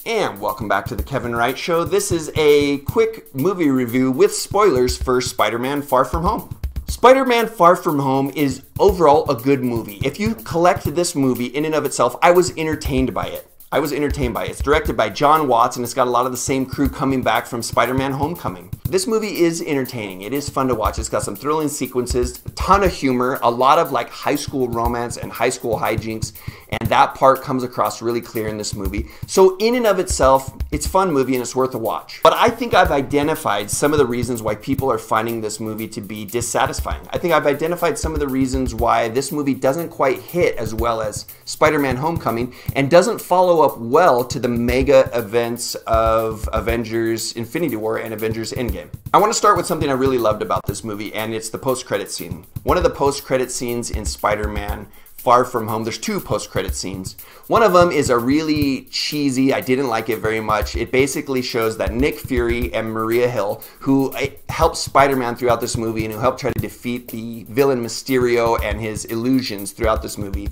And welcome back to the Kevin Wright Show. This is a quick movie review with spoilers for Spider-Man Far From Home. Spider-Man Far From Home is overall a good movie. If you collected this movie in and of itself, I was entertained by it. It's directed by John Watts, and it's got a lot of the same crew coming back from Spider-Man Homecoming. This movie is entertaining. It is fun to watch. It's got some thrilling sequences, a ton of humor, a lot of like high school romance and high school hijinks, and that part comes across really clear in this movie. So in and of itself, it's a fun movie and it's worth a watch. But I think I've identified some of the reasons why people are finding this movie to be dissatisfying. I think I've identified some of the reasons why this movie doesn't quite hit as well as Spider-Man Homecoming and doesn't follow up well to the mega events of Avengers Infinity War and Avengers Endgame. I want to start with something I really loved about this movie, and it's the post-credit scene. One of the post-credit scenes in Spider-Man Far From Home, there's two post-credit scenes. One of them is a really cheesy, I didn't like it very much. It basically shows that Nick Fury and Maria Hill, who helped Spider-Man throughout this movie and who helped try to defeat the villain Mysterio and his illusions throughout this movie,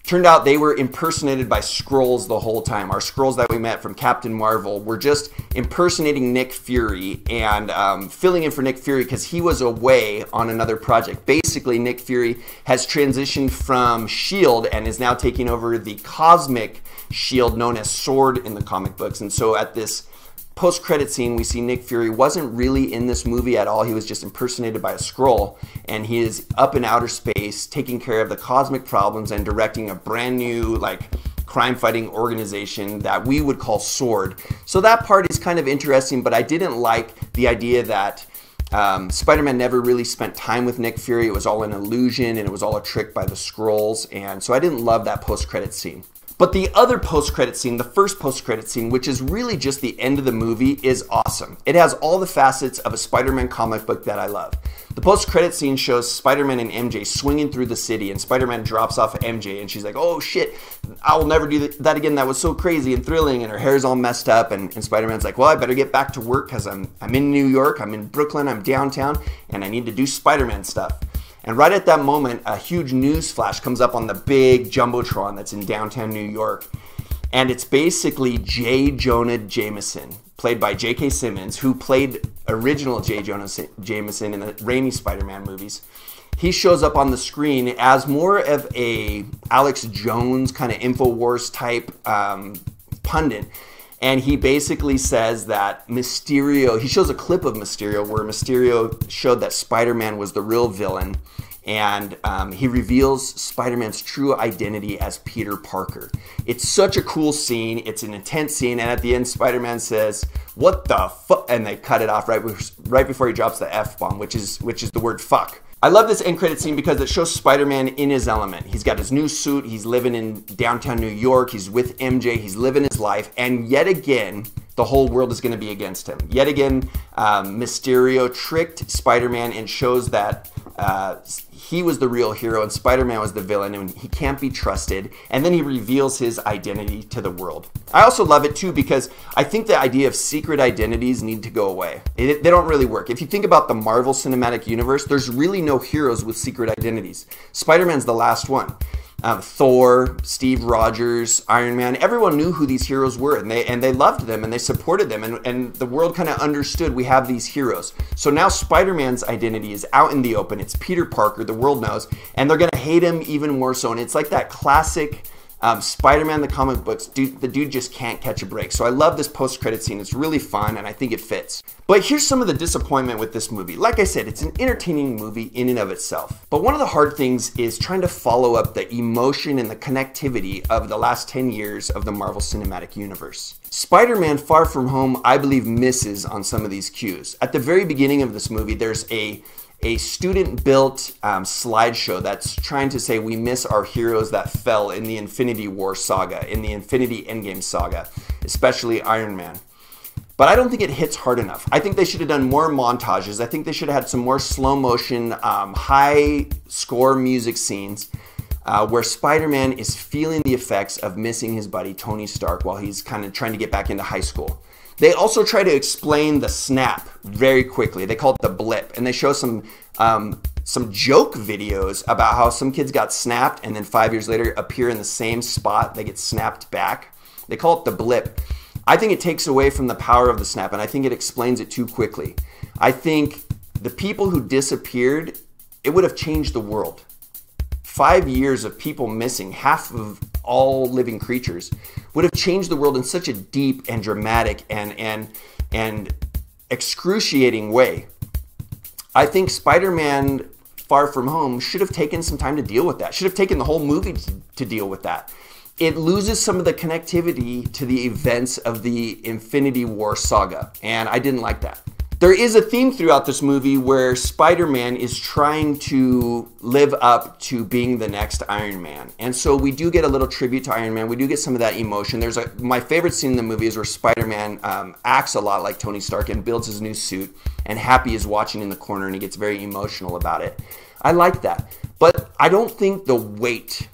turned out they were impersonated by Skrulls the whole time. Our Skrulls that we met from Captain Marvel were just impersonating Nick Fury and filling in for Nick Fury because he was away on another project. Basically, Nick Fury has transitioned from S.H.I.E.L.D. and is now taking over the cosmic S.H.I.E.L.D. known as S.W.O.R.D. in the comic books. And so at this post-credit scene, we see Nick Fury wasn't really in this movie at all. He was just impersonated by a Skrull, and he is up in outer space taking care of the cosmic problems and directing a brand new crime-fighting organization that we would call S.W.O.R.D. So that part is kind of interesting, but I didn't like the idea that Spider-Man never really spent time with Nick Fury. It was all an illusion, and it was all a trick by the Skrulls, and so I didn't love that post-credit scene. But the other post-credit scene, the first post-credit scene, which is really just the end of the movie, is awesome. It has all the facets of a Spider-Man comic book that I love. The post-credit scene shows Spider-Man and MJ swinging through the city, and Spider-Man drops off MJ, and she's like, oh shit, I will never do that again. That was so crazy and thrilling, and her hair's all messed up, and Spider-Man's like, well, I better get back to work because I'm in New York, I'm in Brooklyn, I'm downtown, and I need to do Spider-Man stuff. And right at that moment, a huge news flash comes up on the big Jumbotron that's in downtown New York. And it's basically J. Jonah Jameson, played by J.K. Simmons, who played original J. Jonah Jameson in the Raimi Spider-Man movies. He shows up on the screen as more of a Alex Jones kind of InfoWars type pundit. And he basically says that Mysterio, he shows a clip of Mysterio where Mysterio showed that Spider-Man was the real villain. And he reveals Spider-Man's true identity as Peter Parker. It's such a cool scene. It's an intense scene. And at the end, Spider-Man says, what the fuck? And they cut it off right before he drops the F-bomb, which is the word fuck. I love this end credit scene because it shows Spider-Man in his element. He's got his new suit, he's living in downtown New York, he's with MJ, he's living his life, and yet again, the whole world is going to be against him. Yet again, Mysterio tricked Spider-Man and shows that he was the real hero and Spider-Man was the villain and he can't be trusted. And then he reveals his identity to the world. I also love it too because I think the idea of secret identities need to go away. They don't really work. If you think about the Marvel Cinematic Universe, there's really no heroes with secret identities. Spider-Man's the last one. Thor, Steve Rogers, Iron Man, everyone knew who these heroes were and they loved them and they supported them and the world kind of understood we have these heroes. So now Spider-Man's identity is out in the open. It's Peter Parker, the world knows, and they're going to hate him even more so. And it's like that classic Spider-Man, the comic books, the dude just can't catch a break. So I love this post-credit scene. It's really fun and I think it fits. But here's some of the disappointment with this movie. Like I said, it's an entertaining movie in and of itself. But one of the hard things is trying to follow up the emotion and the connectivity of the last 10 years of the Marvel Cinematic Universe. Spider-Man Far From Home, I believe, misses on some of these cues. At the very beginning of this movie, there's a student-built slideshow that's trying to say we miss our heroes that fell in the Infinity War saga, in the Infinity Endgame saga, especially Iron Man. But I don't think it hits hard enough. I think they should have done more montages. I think they should have had some more slow-motion, high-score music scenes where Spider-Man is feeling the effects of missing his buddy Tony Stark while he's kind of trying to get back into high school. They also try to explain the snap very quickly. They call it the blip, and they show some joke videos about how some kids got snapped and then 5 years later appear in the same spot. They get snapped back. They call it the blip. I think it takes away from the power of the snap, and I think it explains it too quickly. I think the people who disappeared, it would have changed the world. 5 years of people missing, half of all living creatures, would have changed the world in such a deep and dramatic and excruciating way. I think Spider-Man Far From Home should have taken some time to deal with that. Should have taken the whole movie to deal with that. It loses some of the connectivity to the events of the Infinity War saga, and I didn't like that. There is a theme throughout this movie where Spider-Man is trying to live up to being the next Iron Man. And so we do get a little tribute to Iron Man. We do get some of that emotion. My favorite scene in the movie is where Spider-Man acts a lot like Tony Stark and builds his new suit, and Happy is watching in the corner and he gets very emotional about it. I like that. But I don't think the weight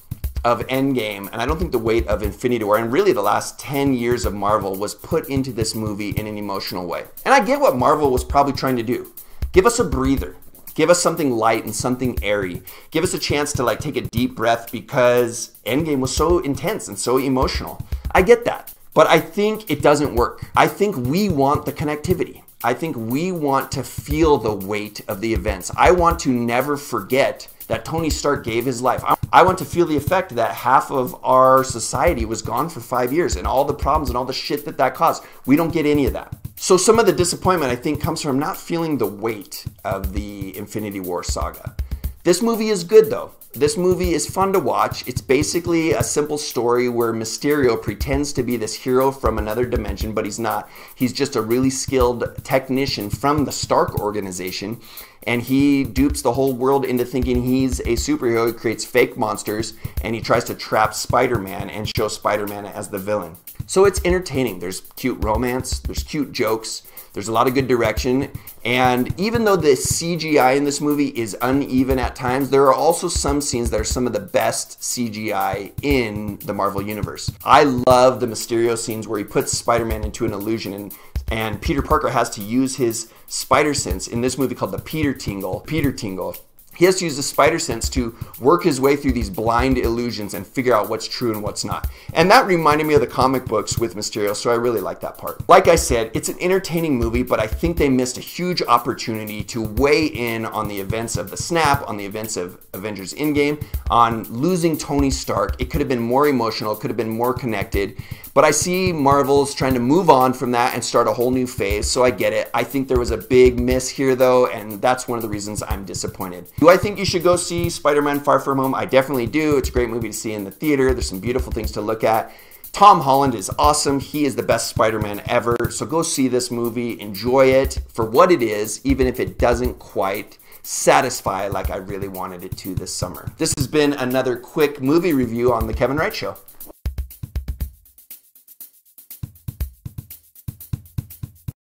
of Endgame, and I don't think the weight of Infinity War, and really the last 10 years of Marvel, was put into this movie in an emotional way. And I get what Marvel was probably trying to do. Give us a breather. Give us something light and something airy. Give us a chance to like take a deep breath because Endgame was so intense and so emotional. I get that. But I think it doesn't work. I think we want the connectivity. I think we want to feel the weight of the events. I want to never forget that Tony Stark gave his life. I want to feel the effect that half of our society was gone for 5 years and all the problems and all the shit that caused. We don't get any of that. So some of the disappointment, I think, comes from not feeling the weight of the Infinity War saga. This movie is good, though. This movie is fun to watch. It's basically a simple story where Mysterio pretends to be this hero from another dimension, but he's not. He's just a really skilled technician from the Stark organization, and he dupes the whole world into thinking he's a superhero. He creates fake monsters, and he tries to trap Spider-Man and show Spider-Man as the villain. So it's entertaining. There's cute romance, there's cute jokes, there's a lot of good direction, and even though the CGI in this movie is uneven at times, there are also some scenes that are some of the best CGI in the Marvel Universe. I love the Mysterio scenes where he puts Spider-Man into an illusion, and Peter Parker has to use his spider sense in this movie called the Peter Tingle. He has to use the spider sense to work his way through these blind illusions and figure out what's true and what's not. And that reminded me of the comic books with Mysterio, so I really like that part. Like I said, it's an entertaining movie, but I think they missed a huge opportunity to weigh in on the events of the snap, on the events of Avengers Endgame, on losing Tony Stark. It could have been more emotional, it could have been more connected. But I see Marvel's trying to move on from that and start a whole new phase, so I get it. I think there was a big miss here, though, and that's one of the reasons I'm disappointed. Do I think you should go see Spider-Man Far From Home? I definitely do. It's a great movie to see in the theater. There's some beautiful things to look at. Tom Holland is awesome. He is the best Spider-Man ever. So go see this movie. Enjoy it for what it is, even if it doesn't quite satisfy like I really wanted it to this summer. This has been another quick movie review on The Kevin Wright Show.